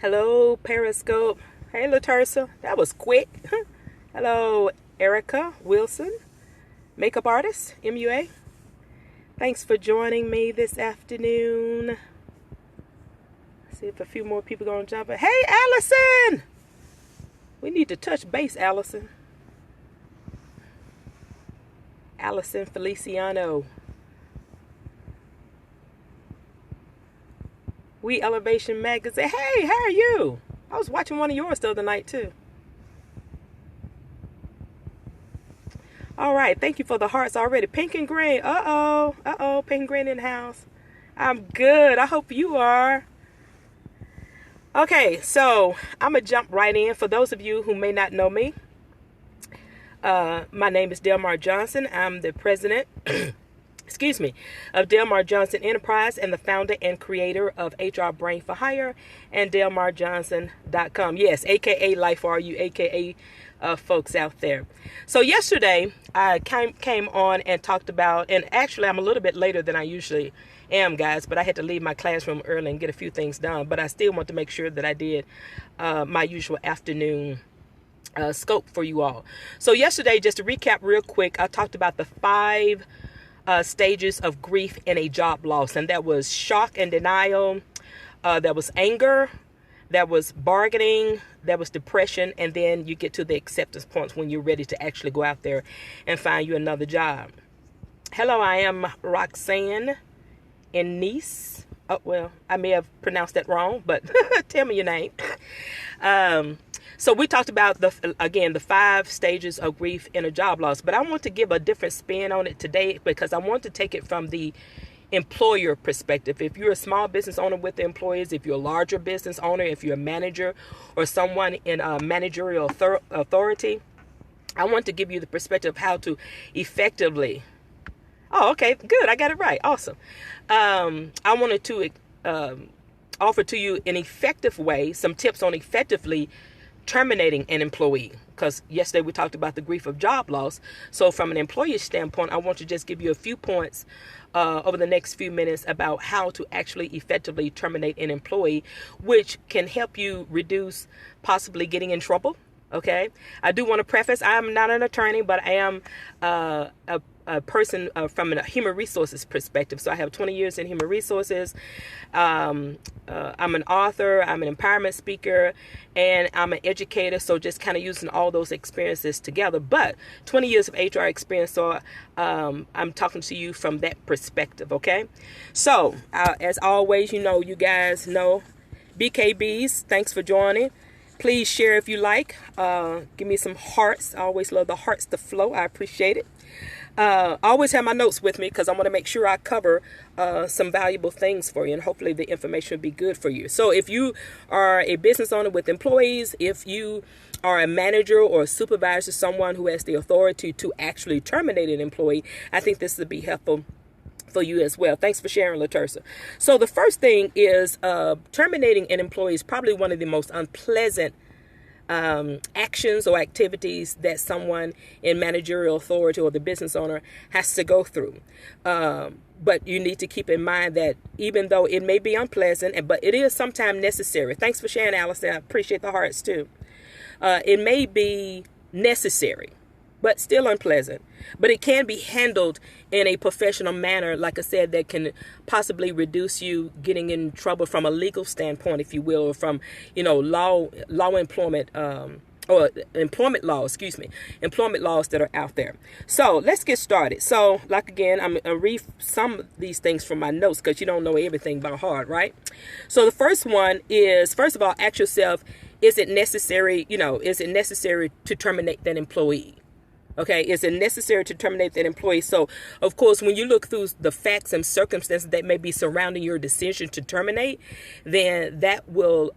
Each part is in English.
Hello, Periscope. Hey, Latersa. That was quick. Hello, Erica Wilson, makeup artist, MUA. Thanks for joining me this afternoon. See if a few more people are going to jump in. Hey, Allison! We need to touch base, Allison. Allison Feliciano. We Elevation Magazine. Hey, how are you? I was watching one of yours the other night, too. All right. Thank you for the hearts already. Pink and green. Uh-oh. Uh-oh. Pink and green in the house. I'm good. I hope you are. Okay. So I'm going to jump right in. For those of you who may not know me, my name is Delmar Johnson. I'm the president of Delmar Johnson Enterprise and the founder and creator of HR Brain for Hire and DelmarJohnson.com. Yes, aka Life for You, aka folks out there. So yesterday I came on and talked about, and actually I'm a little bit later than I usually am, guys, but I had to leave my classroom early and get a few things done. But I still want to make sure that I did my usual afternoon scope for you all. So yesterday, just to recap real quick, I talked about the 5 stages of grief in a job loss, and that was shock and denial, that was anger, that was bargaining, that was depression, and then you get to the acceptance points when you're ready to actually go out there and find you another job. Hello, I am Roxanne in Nice. Oh, well, I may have pronounced that wrong, but tell me your name. So we talked about the 5 stages of grief in a job loss, but I want to give a different spin on it today because I want to take it from the employer perspective. If you're a small business owner with the employees, if you're a larger business owner, if you're a manager or someone in a managerial authority, I want to give you the perspective of how to effectively. Oh, okay, good. I got it right. Awesome. I wanted to offer to you an effective way, some tips on effectively terminating an employee, because yesterday we talked about the grief of job loss. So from an employee standpoint, I want to just give you a few points over the next few minutes about how to actually effectively terminate an employee, which can help you reduce possibly getting in trouble. Okay, I do want to preface, I am not an attorney, but I am a person from a human resources perspective. So I have 20 years in human resources. I'm an author, I'm an empowerment speaker, and I'm an educator. So just kind of using all those experiences together, but 20 years of HR experience. So I'm talking to you from that perspective. Okay. So as always, you guys know, BKBs, thanks for joining. Please share if you like. Give me some hearts. I always love the hearts to flow. I appreciate it. I always have my notes with me because I want to make sure I cover some valuable things for you, and hopefully the information will be good for you. So if you are a business owner with employees, if you are a manager or a supervisor, someone who has the authority to actually terminate an employee, I think this would be helpful for you as well. Thanks for sharing, Latersa. So the first thing is terminating an employee is probably one of the most unpleasant actions or activities that someone in managerial authority or the business owner has to go through. But you need to keep in mind that even though it may be unpleasant, but it is sometimes necessary. Thanks for sharing, Allison. I appreciate the hearts too. It may be necessary, but still unpleasant. But it can be handled in a professional manner, like I said, that can possibly reduce you getting in trouble from a legal standpoint, if you will, or from, law employment, or employment laws that are out there. So let's get started. So like, again, I'm going to read some of these things from my notes because you don't know everything by heart, right? So the first one is, first of all, ask yourself, is it necessary to terminate that employee? Okay, is it necessary to terminate that employee? So, of course, when you look through the facts and circumstances that may be surrounding your decision to terminate, then that will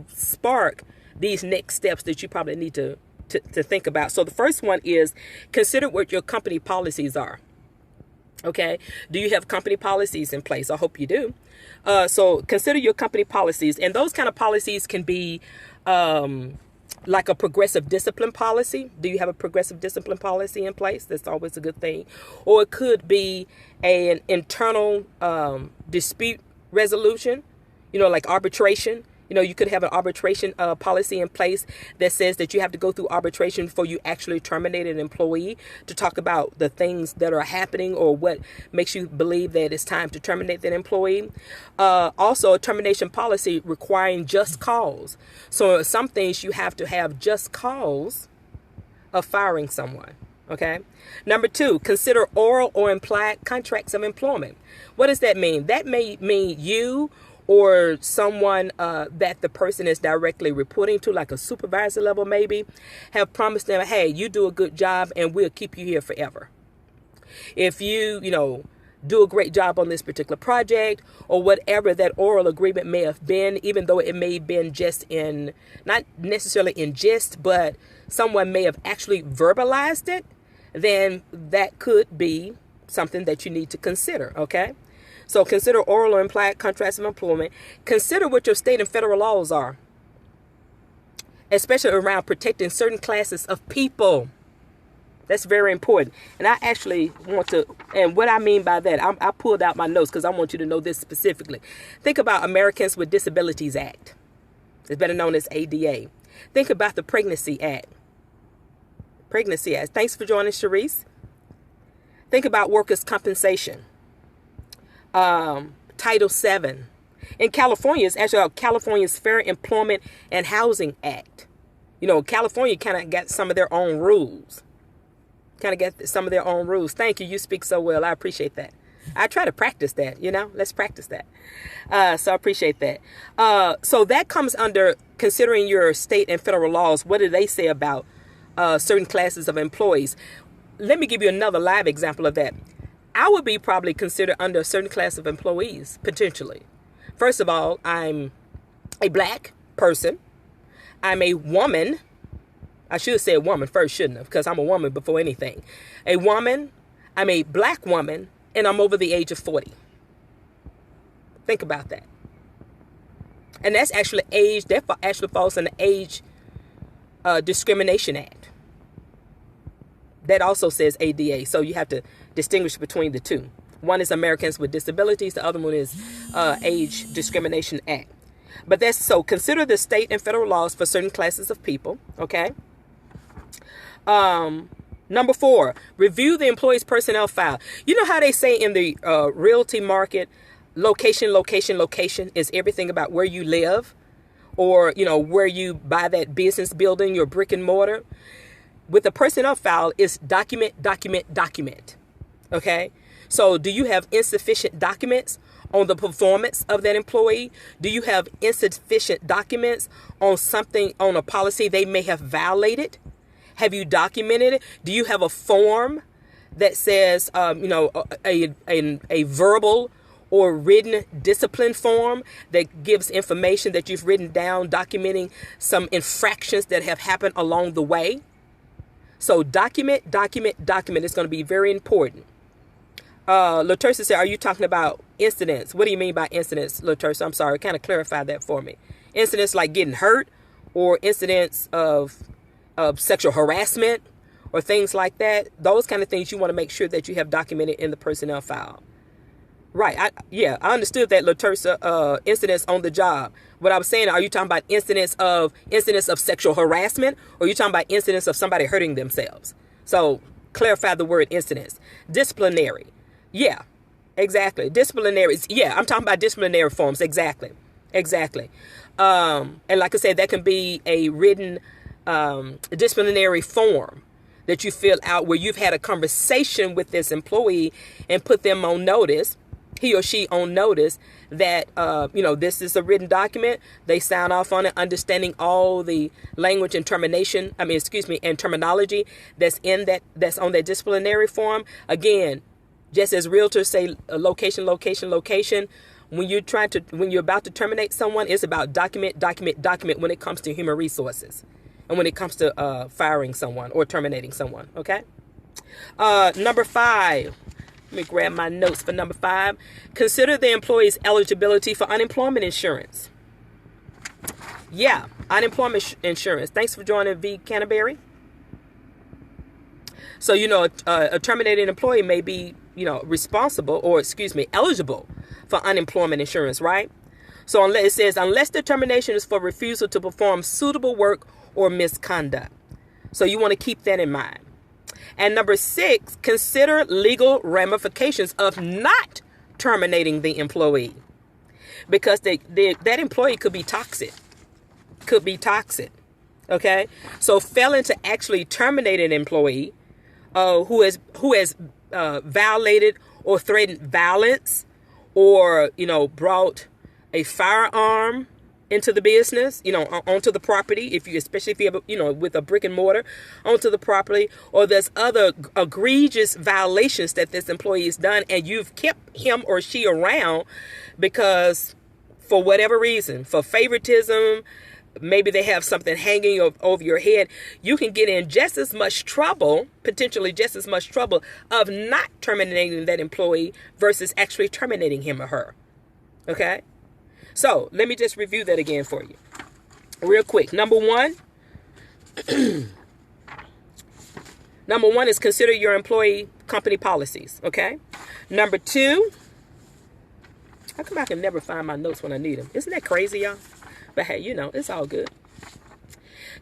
spark these next steps that you probably need to think about. So the first one is consider what your company policies are. Okay, do you have company policies in place? I hope you do. So consider your company policies, and those kind of policies can be like a progressive discipline policy. Do you have a progressive discipline policy in place? That's always a good thing. Or it could be an internal dispute resolution. like arbitration. You could have an arbitration policy in place that says that you have to go through arbitration before you actually terminate an employee, to talk about the things that are happening or what makes you believe that it's time to terminate that employee. Also, a termination policy requiring just cause. So some things you have to have just cause of firing someone. Okay. Number 2, consider oral or implied contracts of employment. What does that mean? That may mean you or someone that the person is directly reporting to, like a supervisor level maybe, have promised them, hey, you do a good job and we'll keep you here forever. If you do a great job on this particular project, or whatever that oral agreement may have been, even though it may have been just not necessarily in jest, but someone may have actually verbalized it, then that could be something that you need to consider. Okay. So consider oral or implied contracts of employment. Consider what your state and federal laws are, especially around protecting certain classes of people. That's very important. And I actually want to, and what I mean by that, I pulled out my notes because I want you to know this specifically. Think about Americans with Disabilities Act. It's better known as ADA. Think about the Pregnancy Act. Pregnancy Act. Thanks for joining, Sharice. Think about workers' compensation. Title VII. In California, it's actually California's Fair Employment and Housing Act. California kind of got some of their own rules. Thank you. You speak so well. I appreciate that. I try to practice that, let's practice that. So I appreciate that. So that comes under considering your state and federal laws. What do they say about certain classes of employees? Let me give you another live example of that. I would be probably considered under a certain class of employees, potentially. First of all, I'm a black person. I'm a woman. I should have said woman first, shouldn't have, because I'm a woman before anything. A woman, I'm a black woman, and I'm over the age of 40. Think about that. And that's actually age, that actually falls in the Age Discrimination Act. That also says ADA, so you have to distinguish between the two. One is Americans with Disabilities, the other one is Age Discrimination Act. But that's so. Consider the state and federal laws for certain classes of people. Okay. Number 4, review the employee's personnel file. You know how they say in the realty market, location is everything about where you live, or where you buy that business building, your brick and mortar. With the personnel file, it's document. Okay. So do you have insufficient documents on the performance of that employee? Do you have insufficient documents on something, on a policy they may have violated? Have you documented it? Do you have a form that says, a verbal or written discipline form that gives information that you've written down, documenting some infractions that have happened along the way? So document is going to be very important. Latersa said, are you talking about incidents? What do you mean by incidents, Latersa? I'm sorry, kind of clarify that for me. Incidents like getting hurt, or incidents of sexual harassment or things like that. Those kind of things you want to make sure that you have documented in the personnel file. Right. I understood that, Latersa, incidents on the job. What I was saying, are you talking about incidents of sexual harassment, or are you talking about incidents of somebody hurting themselves? So clarify the word incidents. Disciplinary. Yeah, exactly. Disciplinary. Yeah, I'm talking about disciplinary forms. Exactly. And like I said, that can be a written disciplinary form that you fill out where you've had a conversation with this employee and put them on notice, he or she on notice, that, this is a written document. They sign off on it, understanding all the language and and terminology that's on that disciplinary form. Again, just as realtors say, location. When you're about to terminate someone, it's about document when it comes to human resources, and when it comes to firing someone or terminating someone. Okay. Number 5. Let me grab my notes for number 5. Consider the employee's eligibility for unemployment insurance. Yeah, unemployment insurance. Thanks for joining, V. Canterbury. So, a terminated employee may be, eligible for unemployment insurance, right? So it says, unless the termination is for refusal to perform suitable work or misconduct. So you want to keep that in mind. And number 6, consider legal ramifications of not terminating the employee. Because that employee could be toxic. Okay? So failing to actually terminate an employee who has violated or threatened violence, or brought a firearm into the business, onto the property, especially if you have, with a brick and mortar, onto the property, or there's other egregious violations that this employee has done, and you've kept him or she around because, for whatever reason, for favoritism, maybe they have something hanging over your head, you can get in just as much trouble, potentially just as much trouble, of not terminating that employee versus actually terminating him or her. Okay? So let me just review that again for you real quick. Number one is consider your employee company policies. Okay. Number 2, how come I can never find my notes when I need them? Isn't that crazy, y'all? But hey, it's all good.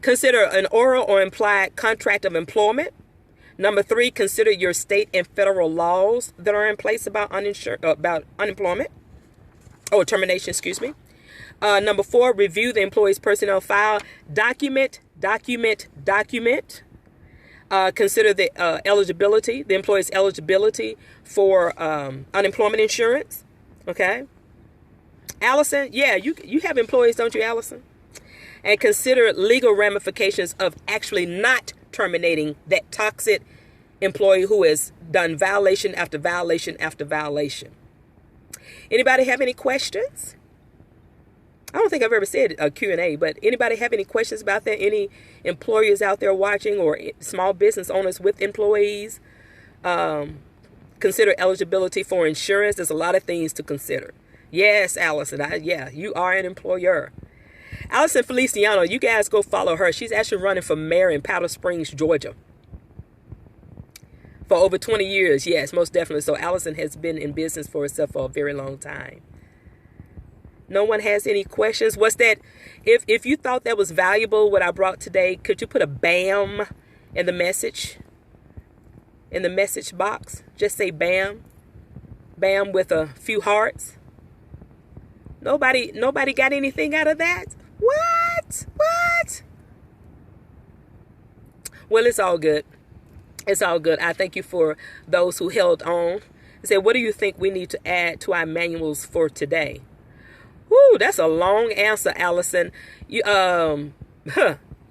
Consider an oral or implied contract of employment. Number 3, consider your state and federal laws that are in place about unemployment. Or termination, excuse me. Number 4, review the employee's personnel file. Document. Consider the the employee's eligibility for unemployment insurance. Okay. Allison, yeah, you have employees, don't you, Allison? And consider legal ramifications of actually not terminating that toxic employee who has done violation after violation after violation. Anybody have any questions? I don't think I've ever said a Q&A, but anybody have any questions about that? Any employers out there watching, or small business owners with employees? Consider eligibility for insurance. There's a lot of things to consider. Yes, Allison. You are an employer. Allison Feliciano, you guys go follow her. She's actually running for mayor in Powder Springs, Georgia, for over 20 years. Yes, most definitely. So Allison has been in business for herself for a very long time. No one has any questions? What's that? If you thought that was valuable, what I brought today, could you put a BAM in the message? In the message box? Just say BAM. BAM with a few hearts. Nobody got anything out of that? What? Well, it's all good. It's all good. I thank you for those who held on. I said, what do you think we need to add to our manuals for today? Whoo, that's a long answer, Allison. You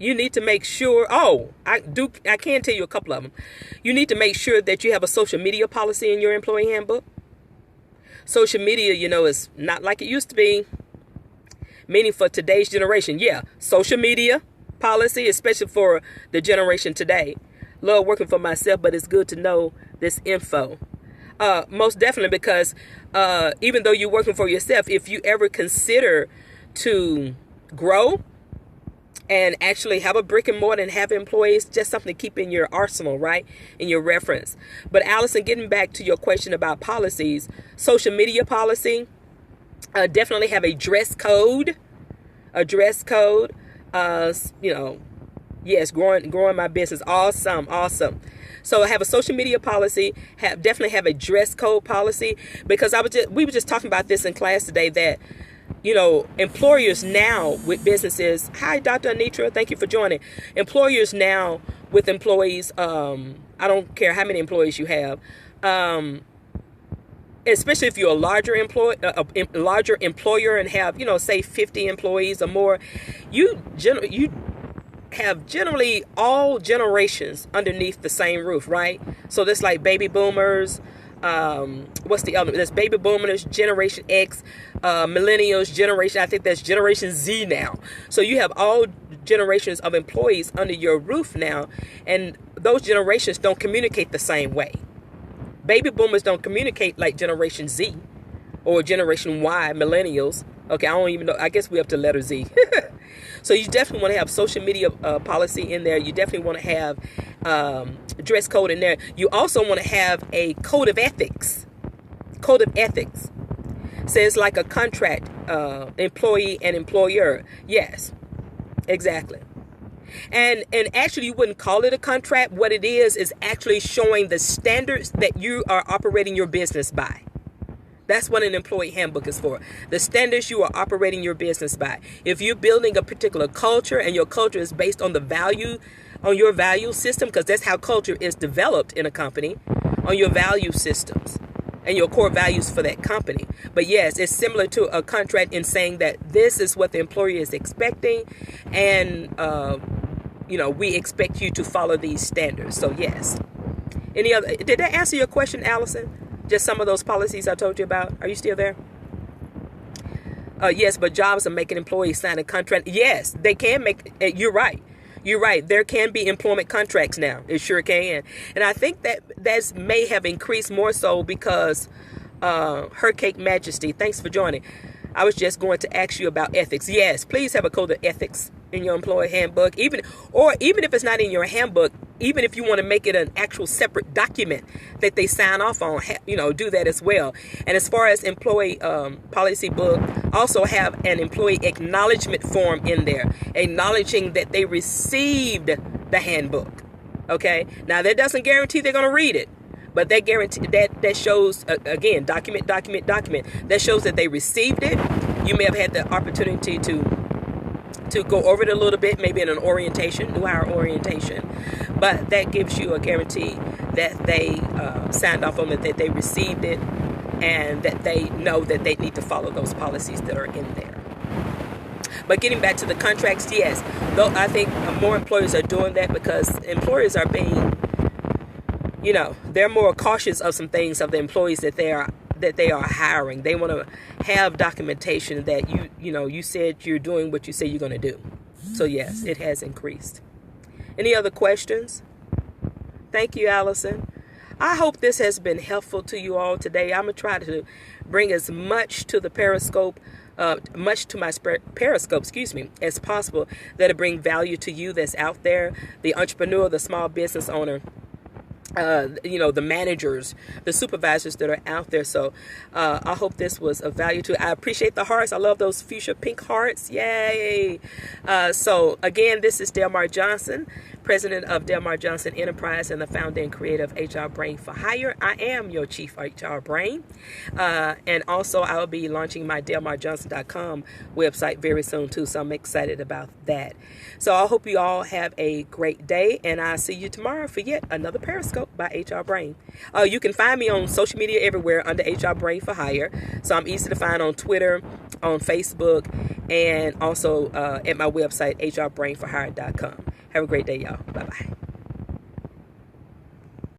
need to make sure. I can tell you a couple of them. You need to make sure that you have a social media policy in your employee handbook. Social media, is not like it used to be. Meaning for today's generation. Yeah, social media policy, especially for the generation today. Love working for myself, but it's good to know this info. Most definitely, because even though you're working for yourself, if you ever consider to grow and actually have a brick and mortar and have employees, just something to keep in your arsenal, right? In your reference. But Allison, getting back to your question about policies, social media policy, definitely have a dress code. Yes, growing my business. Awesome. So I have a social media policy, definitely have a dress code policy, because we were just talking about this in class today that, employers now with businesses. Hi, Dr. Anitra. Thank you for joining. Employers now with employees. I don't care how many employees you have. Especially if you're a larger employer and have, say 50 employees or more, you have generally all generations underneath the same roof, right? So that's like baby boomers. What's the other? There's baby boomers, Generation X, millennials, I think that's Generation Z now. So you have all generations of employees under your roof now, and those generations don't communicate the same way. Baby boomers don't communicate like Generation Z or Generation Y, millennials. Okay, I don't even know. I guess we're up to letter Z. So you definitely want to have social media policy in there. You definitely want to have dress code in there. You also want to have a code of ethics. Says like a contract. employee and employer. Yes, exactly. And actually, you wouldn't call it a contract. What it is actually showing the standards that you are operating your business by. That's what an employee handbook is for. The standards you are operating your business by. If you're building a particular culture and your culture is based on your value system, because that's how culture is developed in a company, on your value systems and your core values for that company. But yes, it's similar to a contract in saying that this is what the employer is expecting, and we expect you to follow these standards. So yes. Did that answer your question, Allison? Just some of those policies I told you about. Are you still there? Yes, but jobs are making employees sign a contract. Yes, they can make. You're right. You're right. There can be employment contracts now. It sure can. And I think that may have increased more so because Her Cake Majesty, thanks for joining. I was just going to ask you about ethics. Yes, please have a code of ethics in your employee handbook. Even if it's not in your handbook, even if you want to make it an actual separate document that they sign off on, do that as well. And as far as employee policy book, also have an employee acknowledgement form in there, acknowledging that they received the handbook. Okay. Now that doesn't guarantee they're going to read it, but that guarantee that shows again, document. That shows that they received it. You may have had the opportunity to go over it a little bit, maybe in an orientation, new hire orientation, but that gives you a guarantee that they signed off on it, that they received it, and that they know that they need to follow those policies that are in there. But getting back to the contracts, yes, though I think more employers are doing that because employers are being, they're more cautious of some things of the employees that they are hiring. They want to have documentation that you said you're doing what you say you're going to do. So yes, it has increased. Any other questions? Thank you, Allison. I hope this has been helpful to you all today. I'm going to try to bring as much to the Periscope, as possible that'll bring value to you that's out there, the entrepreneur, the small business owner, the managers, the supervisors that are out there. So I hope this was of value to you. I appreciate the hearts. I love those fuchsia pink hearts. Yay. So again, this is Delmar Johnson, president of Delmar Johnson Enterprise and the founder and creator of HR Brain for Hire. I am your chief HR brain. And also I will be launching my DelmarJohnson.com website very soon too. So I'm excited about that. So I hope you all have a great day, and I'll see you tomorrow for yet another Periscope by HR Brain. You can find me on social media everywhere under HR Brain for Hire. So I'm easy to find on Twitter, on Facebook, and also at my website, HRBrainforHire.com. Have a great day, y'all. Bye-bye.